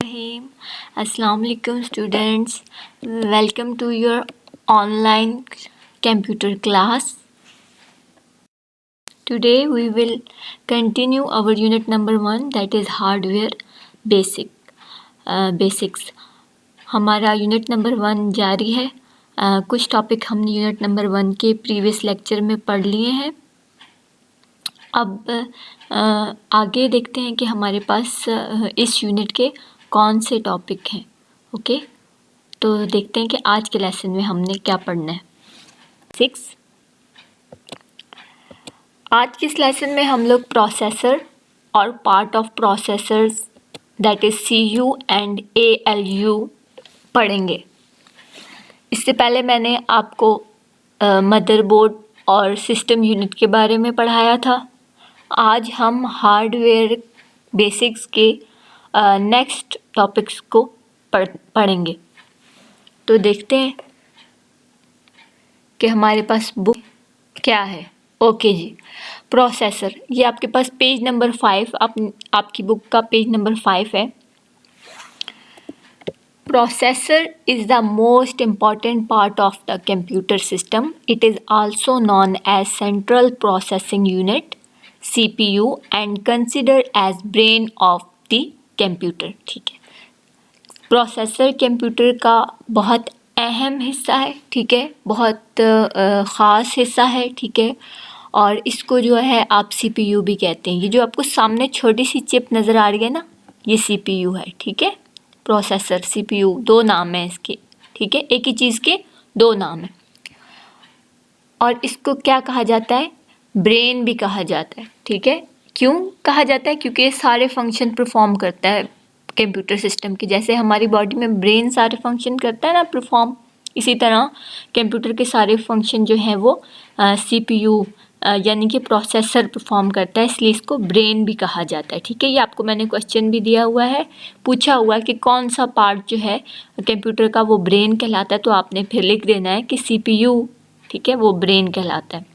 Rahim. Assalamu alaikum students. Welcome to your online computer class. Today we will continue our unit number 1, that is hardware basics. हमारा unit number 1 जारी है. कुछ topic हमने unit number 1 के previous lecture में पढ़ लिए हैं. अब आगे देखते हैं कि हमारे पास इस यूनिट के कौन से टॉपिक हैं. ओके, तो देखते हैं कि आज के लेसन में हमने क्या पढ़ना है. 6. आज के इस लेसन में हम लोग प्रोसेसर और part of processors that is CU and ALU पढ़ेंगे. इससे पहले मैंने आपको मदरबोर्ड और सिस्टम यूनिट के बारे में पढ़ाया था. आज हम हार्डवेयर बेसिक्स के नेक्स्ट टॉपिक्स को पढ़ेंगे. तो देखते हैं कि हमारे पास बुक क्या है. ओके जी, प्रोसेसर. ये आपके पास पेज नंबर 5, आपकी बुक का पेज नंबर 5 है. Processor is the most important part of the computer system. It is also known as Central Processing Unit, CPU, and considered as brain of the computer. ठीक है, processor computer का बहुत अहम हिस्सा है. ठीक है, बहुत ख़ास हिस्सा है. ठीक है, और इसको जो है आप CPU भी कहते हैं. ये जो आपको सामने छोटी सी चिप नज़र आ रही है ना, ये CPU है. ठीक है, प्रोसेसर CPU दो नाम हैं इसके. ठीक है, एक ही चीज़ के दो नाम हैं. और इसको क्या कहा जाता है? ब्रेन भी कहा जाता है. ठीक है, क्यों कहा जाता है? क्योंकि ये सारे फंक्शन परफॉर्म करता है कंप्यूटर सिस्टम के. जैसे हमारी बॉडी में ब्रेन सारे फंक्शन करता है ना परफॉर्म, इसी तरह कंप्यूटर के सारे फंक्शन जो हैं वो CPU यानी कि प्रोसेसर परफॉर्म करता है, इसलिए इसको ब्रेन भी कहा जाता है. ठीक है, ये आपको मैंने क्वेश्चन भी दिया हुआ है, पूछा हुआ है कि कौन सा पार्ट जो है कंप्यूटर का वो ब्रेन कहलाता है. तो आपने फिर लिख देना है कि CPU. ठीक है, वो ब्रेन कहलाता है.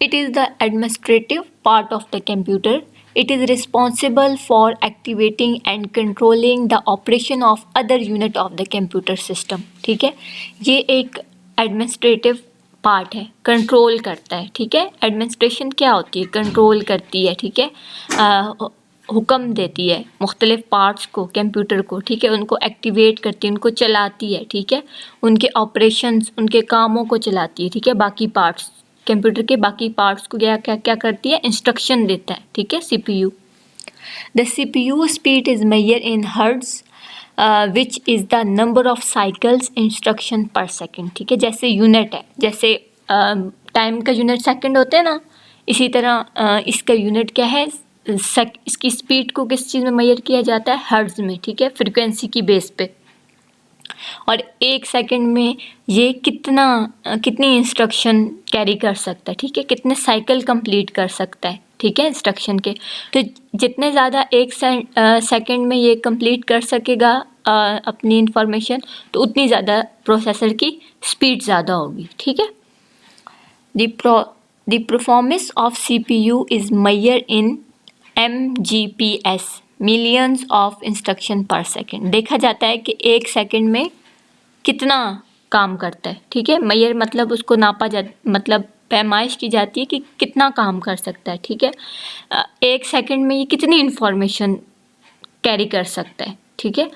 It is the administrative part of the computer. It is responsible for activating and controlling the operation of other unit of the computer system. ठीक है, ये एक एडमिनिस्ट्रेटिव पार्ट है, कंट्रोल करता है. ठीक है, एडमिनिस्ट्रेशन क्या होती है? कंट्रोल करती है. ठीक है, हुक्म देती है मुख्तलिफ पार्ट्स को, कंप्यूटर को. ठीक है, उनको एक्टिवेट करती है, उनको चलाती है. ठीक है, उनके ऑपरेशंस, उनके कामों को चलाती है. ठीक है, बाकी पार्ट्स, कंप्यूटर के बाकी पार्ट्स को क्या क्या क्या करती है? इंस्ट्रक्शन देता है. ठीक है, CPU. The CPU speed is measure in hertz which is the number of cycles instruction per second. ठीक है, जैसे यूनिट है, जैसे टाइम का यूनिट सेकंड होते हैं ना, इसी तरह इसका यूनिट क्या है? इसकी स्पीड को किस चीज़ में मेजर किया जाता है? हर्ट्ज़ में. ठीक है, फ्रिक्वेंसी की बेस पे. और एक सेकंड में ये कितनी इंस्ट्रक्शन कैरी कर सकता है. ठीक है, कितने साइकिल कंप्लीट कर सकता है. ठीक है, इंस्ट्रक्शन के. तो जितने ज़्यादा एक सेकंड में ये कंप्लीट कर सकेगा अपनी इंफॉर्मेशन, तो उतनी ज़्यादा प्रोसेसर की स्पीड ज़्यादा होगी. ठीक है, the performance of CPU is measure in MGPS, millions of instruction per second. देखा जाता है कि एक सेकंड में कितना काम करता है. ठीक है, मेजर मतलब उसको नापा मतलब पैमाइश की जाती है कि कितना काम कर सकता है. ठीक है, एक सेकंड में ये कितनी इंफॉर्मेशन कैरी कर सकता है. ठीक है,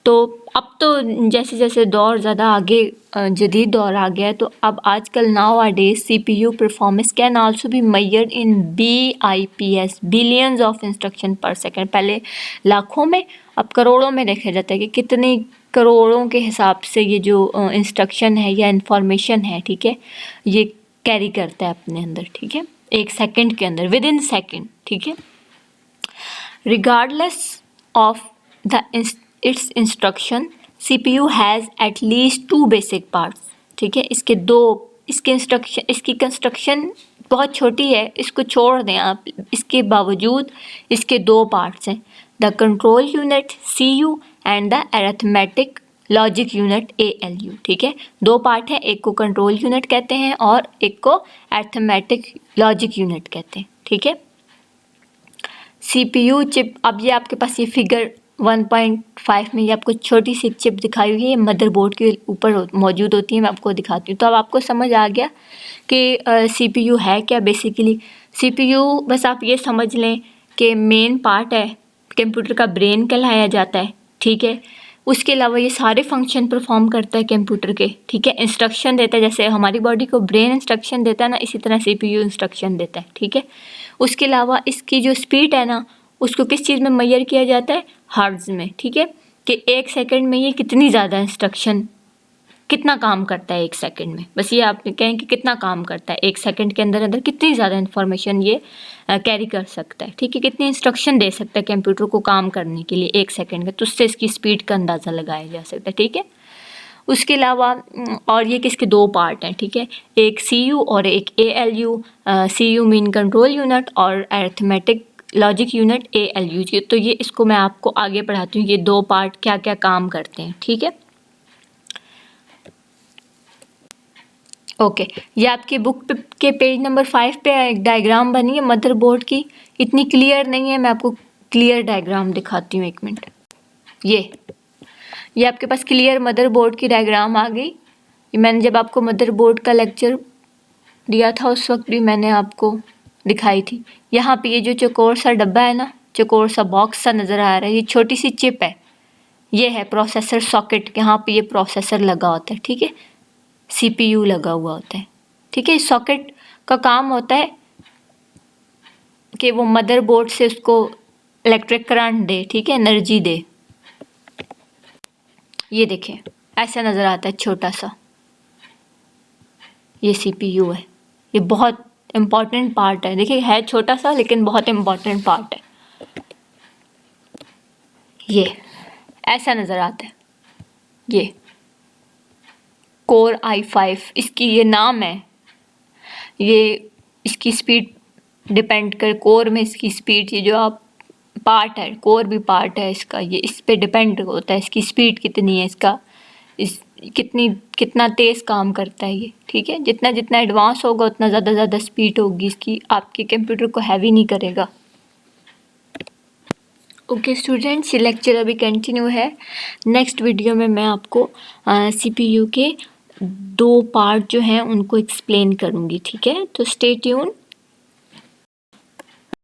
तो अब तो जैसे जैसे दौर ज़्यादा आगे जदीद दौर आ गया है, तो अब आजकल nowadays CPU performance can also be measured in BIPS, billions of instruction per second. पहले लाखों में, अब करोड़ों में देखा जाता है कि कितने करोड़ों के हिसाब से ये जो इंस्ट्रक्शन है या इंफॉर्मेशन है, ठीक है, ये कैरी करता है अपने अंदर. ठीक है, एक सेकंड के अंदर, विद इन सेकेंड. ठीक है, regardless of the it's instruction, CPU has at least 2 basic parts. ठीक है, इसकी कंस्ट्रक्शन बहुत छोटी है, इसको छोड़ दें आप, इसके बावजूद इसके 2 पार्ट्स हैं. The control unit CU and the arithmetic logic unit ALU. ठीक है, 2 पार्ट हैं, एक को कंट्रोल यूनिट कहते हैं और एक को अरिथमेटिक लॉजिक यूनिट कहते हैं. ठीक है, CPU चिप. अब ये आपके पास ये फिगर 1.5 में ये आपको छोटी सी चिप दिखाई हुई है, ये मदरबोर्ड के ऊपर मौजूद होती है। मैं आपको दिखाती हूँ। तो अब आपको समझ आ गया कि CPU है क्या। बेसिकली CPU बस आप ये समझ लें कि मेन पार्ट है, कंप्यूटर का ब्रेन कहलाया जाता है, ठीक है। उसके अलावा ये सारे फंक्शन परफॉर्म करता है कंप्यूटर के, ठीक है। इंस्ट्रक्शन देता है, जैसे हमारी बॉडी को ब्रेन इंस्ट्रक्शन देता है ना, इसी तरह CPU इंस्ट्रक्शन देता है, ठीक है। उसके अलावा इसकी जो स्पीड है ना, उसको किस चीज़ में मेजर किया जाता है, हर्ट्ज़ में, ठीक है। कि 1 सेकंड में ये कितनी ज़्यादा इंस्ट्रक्शन, कितना काम करता है 1 सेकंड में। बस ये आप कहें कि कितना काम करता है 1 सेकंड के अंदर अंदर, कितनी ज़्यादा इन्फॉर्मेशन ये कैरी कर सकता है, ठीक है। कितनी इंस्ट्रक्शन दे सकता है कंप्यूटर को काम करने के लिए 1 सेकंड में, तो उससे इसकी स्पीड का अंदाज़ा लगाया जा सकता है, ठीक है। उसके अलावा और ये किसके 2 पार्ट हैं, ठीक है। एक CPU और एक ALU। CPU mean control unit और अरिथमेटिक लॉजिक यूनिट ALU। तो ये इसको मैं आपको आगे पढ़ाती हूँ, ये 2 पार्ट क्या क्या काम करते हैं, ठीक है। ओके ये आपकी बुक के पेज नंबर 5 पे एक डायग्राम बनी है मदरबोर्ड की। इतनी क्लियर नहीं है, मैं आपको क्लियर डायग्राम दिखाती हूँ, 1 मिनट। ये आपके पास क्लियर मदरबोर्ड की डायग्राम आ गई। ये मैंने जब आपको मदरबोर्ड का लेक्चर दिया था उस वक्त भी मैंने आपको दिखाई थी। यहाँ पे ये जो चौकोर सा डब्बा है ना, चौकोर सा बॉक्स सा नज़र आ रहा है, ये छोटी सी चिप है, ये है प्रोसेसर सॉकेट। यहाँ पे ये प्रोसेसर लगा होता है, ठीक है। CPU लगा हुआ होता है, ठीक है। इस सॉकेट का काम होता है कि वो मदरबोर्ड से उसको इलेक्ट्रिक करंट दे, ठीक है, एनर्जी दे। ये देखें ऐसा नज़र आता है छोटा सा, ये CPU है। ये बहुत इम्पॉर्टेंट पार्ट है, देखिए है छोटा सा लेकिन बहुत इम्पॉर्टेंट पार्ट है। ये ऐसा नज़र आता है, ये कोर i5 इसकी ये नाम है। ये इसकी स्पीड डिपेंड कर, कोर में इसकी स्पीड, ये जो आप पार्ट है, कोर भी पार्ट है इसका, ये इस पे डिपेंड होता है इसकी स्पीड कितनी है, इसका कितना तेज़ काम करता है ये, ठीक है। जितना जितना एडवांस होगा उतना ज़्यादा स्पीड होगी इसकी, आपके कंप्यूटर को हैवी नहीं करेगा। ओके स्टूडेंट्स, ये लेक्चर अभी कंटिन्यू है। नेक्स्ट वीडियो में मैं आपको CPU के 2 पार्ट जो हैं उनको एक्सप्लेन करूँगी, ठीक है। तो स्टे ट्यून।